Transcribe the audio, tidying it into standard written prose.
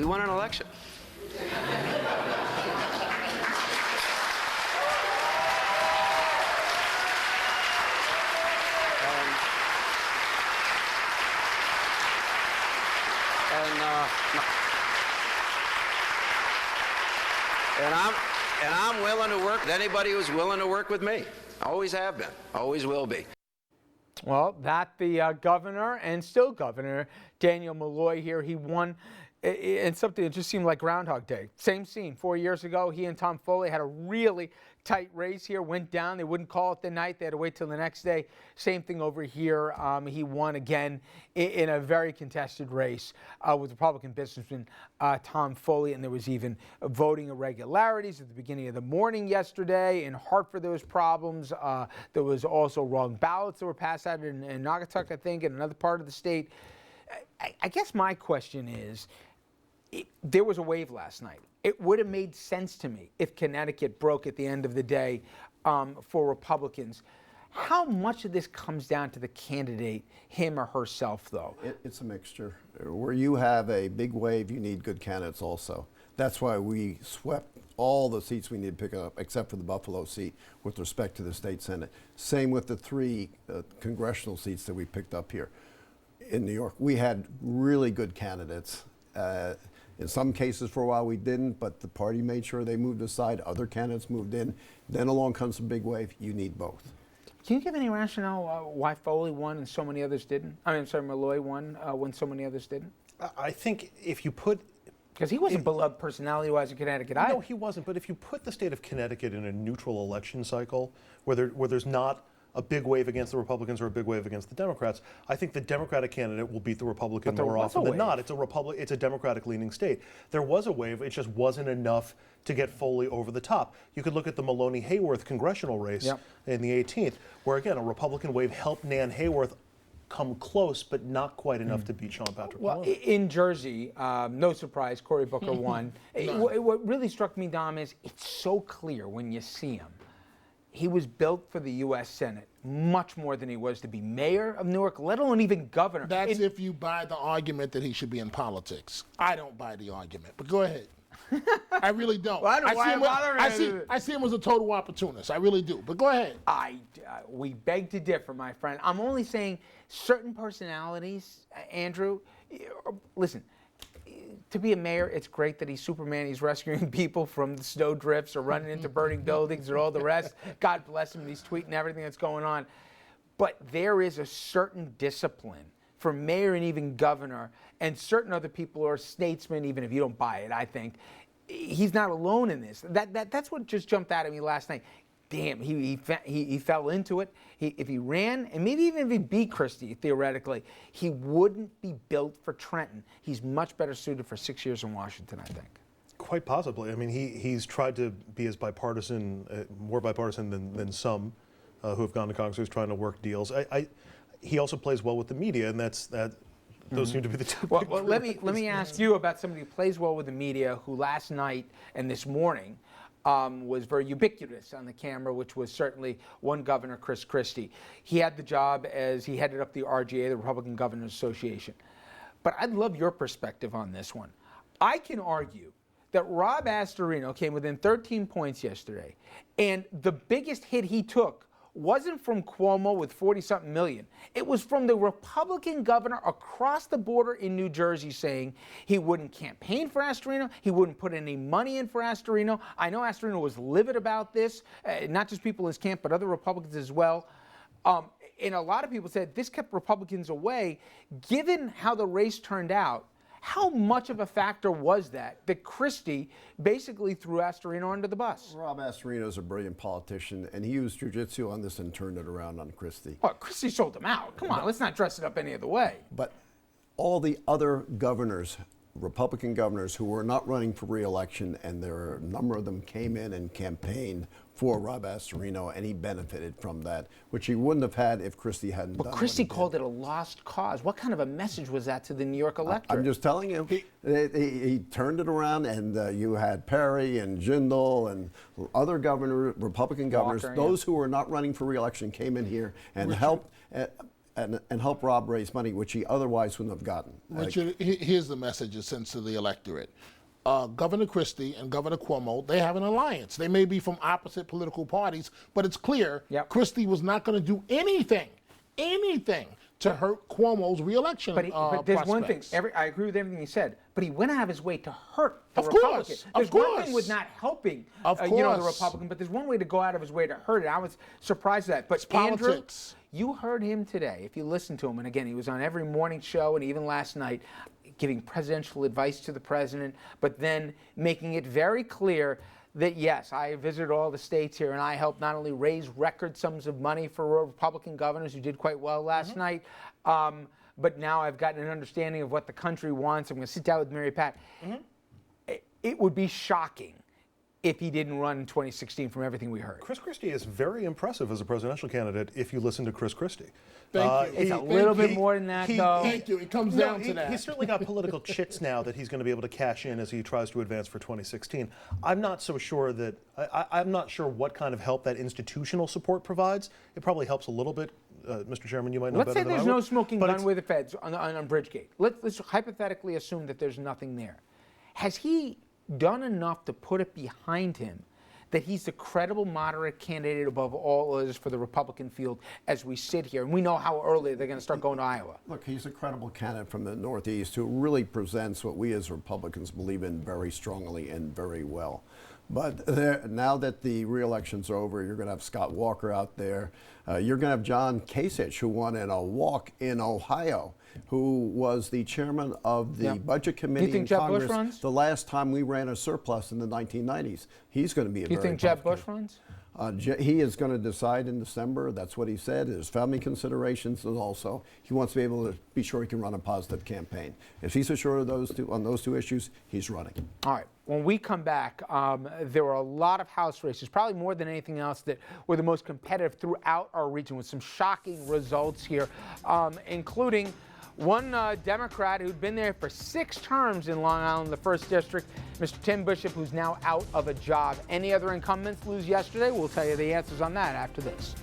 We won an election. And I'm willing to work with anybody who's willing to work with me. Always have been, always will be. Well, the governor and still Governor Daniel Malloy here, he won in something that just seemed like Groundhog Day. Same scene 4 years ago. He and Tom Foley had a really tight race here, went down. They wouldn't call it the night. They had to wait till the next day. Same thing over here. He won again in a very contested race with Republican businessman Tom Foley, and there was even voting irregularities at the beginning of the morning yesterday. In Hartford, there was problems. There was also wrong ballots that were passed out in Naugatuck, I think, in another part of the state. I guess my question is, there was a wave last night. It would have made sense to me if Connecticut broke at the end of the day for Republicans. How much of this comes down to the candidate, him or herself, though? It's a mixture. Where you have a big wave, you need good candidates also. That's why we swept all the seats we need to pick up, except for the Buffalo seat, with respect to the state Senate. Same with the 3 congressional seats that we picked up here in New York. We had really good candidates. In some cases, for a while, we didn't, but the party made sure they moved aside. Other candidates moved in. Then along comes a big wave. You need both. Can you give any rationale why Foley won and so many others didn't? I'm sorry, Malloy won when so many others didn't? I think if you put... Because he wasn't beloved personality-wise in Connecticut either. No, he wasn't. But if you put the state of Connecticut in a neutral election cycle, where there's not a big wave against the Republicans or a big wave against the Democrats, I think the Democratic candidate will beat the Republican more often than not. It's a Democratic-leaning state. There was a wave. It just wasn't enough to get Foley over the top. You could look at the Maloney-Hayworth congressional race in the 18th, where, again, a Republican wave helped Nan Hayworth come close, but not quite enough to beat Sean Patrick Maloney. Well, in Jersey, no surprise, Cory Booker won. What really struck me, Dom, is it's so clear when you see him. He was built for the U.S. Senate much more than he was to be mayor of Newark, let alone even governor. That's if you buy the argument that he should be in politics. I don't buy the argument, but go ahead. I really don't. Well, I see him as a total opportunist. I really do. But go ahead. We beg to differ, my friend. I'm only saying certain personalities, Andrew, listen, to be a mayor, it's great that he's Superman. He's rescuing people from the snow drifts or running into burning buildings or all the rest. God bless him. He's tweeting everything that's going on. But there is a certain discipline for mayor and even governor and certain other people or statesmen, even if you don't buy it, I think. He's not alone in this. That's what just jumped out at me last night. Damn, he fell into it. If he ran, and maybe even if he beat Christie, theoretically, he wouldn't be built for Trenton. He's much better suited for 6 years in Washington, I think. Quite possibly. I mean, he's tried to be as bipartisan, more bipartisan than some who have gone to Congress, who's trying to work deals. He also plays well with the media, and those seem to be the two. Well, let me ask you about somebody who plays well with the media, who last night and this morning was very ubiquitous on the camera, which was certainly one governor, Chris Christie. He had the job as he headed up the RGA, the Republican Governors Association. But I'd love your perspective on this one. I can argue that Rob Astorino came within 13 points yesterday, and the biggest hit he took wasn't from Cuomo with 40-something million. It was from the Republican governor across the border in New Jersey saying he wouldn't campaign for Astorino, he wouldn't put any money in for Astorino. I know Astorino was livid about this, not just people in his camp, but other Republicans as well. And a lot of people said this kept Republicans away. Given how the race turned out, how much of a factor was that Christie basically threw Astorino under the bus? Rob Astorino is a brilliant politician, and he used jujitsu on this and turned it around on Christie. Well, Christie sold him out. Come on, let's not dress it up any other way. But all the other governors, Republican governors who were not running for re-election, and there are a number of them came in and campaigned for Rob Astorino, and he benefited from that, which he wouldn't have had if Christie hadn't done it. But Christie called it a lost cause. What kind of a message was that to the New York electorate? I'm just telling you, he turned it around, and you had Perry and Jindal and other Republican governors, Walker, those who were not running for re-election came in here and helped. and help Rob raise money, which he otherwise wouldn't have gotten. Richard, here's the message it's sent to the electorate. Governor Christie and Governor Cuomo, they have an alliance. They may be from opposite political parties, but it's clear Christie was not going to do anything to hurt Cuomo's reelection But there's one thing. I agree with everything he said. But he went out of his way to hurt the Republican. There's one thing with not helping, the Republican. But there's one way to go out of his way to hurt it. I was surprised at that. But Andrew, politics. You heard him today. If you listen to him, and again, he was on every morning show and even last night, giving presidential advice to the president, but then making it very clear that, yes, I visited all the states here and I helped not only raise record sums of money for Republican governors who did quite well last night, but now I've gotten an understanding of what the country wants. I'm going to sit down with Mary Pat. It would be shocking if he didn't run in 2016 from everything we heard. Chris Christie is very impressive as a presidential candidate if you listen to Chris Christie. Thank you. It's a little bit more than that, though. Thank you. It comes down to that. He's certainly got political chits now that he's going to be able to cash in as he tries to advance for 2016. I'm not so sure that I'm not sure what kind of help that institutional support provides. It probably helps a little bit. Mr. Chairman, you might know better than I would. Let's say there's no smoking gun with the feds on Bridgegate. Let's hypothetically assume that there's nothing there. Has he done enough to put it behind him that he's the credible moderate candidate above all others for the Republican field as we sit here? And we know how early they're going to start going to Iowa. Look, he's a credible candidate from the Northeast who really presents what we as Republicans believe in very strongly and very well. But now that the re-elections are over, you're going to have Scott Walker out there. You're going to have John Kasich, who won in a walk in Ohio, who was the chairman of the Budget Committee in Congress Bush runs? the last time we ran a surplus in the 1990s. He's going to be a very Do you think Jeb Bush runs? He is going to decide in December. That's what he said. There's family considerations, and also he wants to be able to be sure he can run a positive campaign. If he's assured of on those two issues, he's running. All right. When we come back, there were a lot of House races, probably more than anything else, that were the most competitive throughout our region, with some shocking results here, including one Democrat who'd been there for 6 terms in Long Island, the 1st District, Mr. Tim Bishop, who's now out of a job. Any other incumbents lose yesterday? We'll tell you the answers on that after this.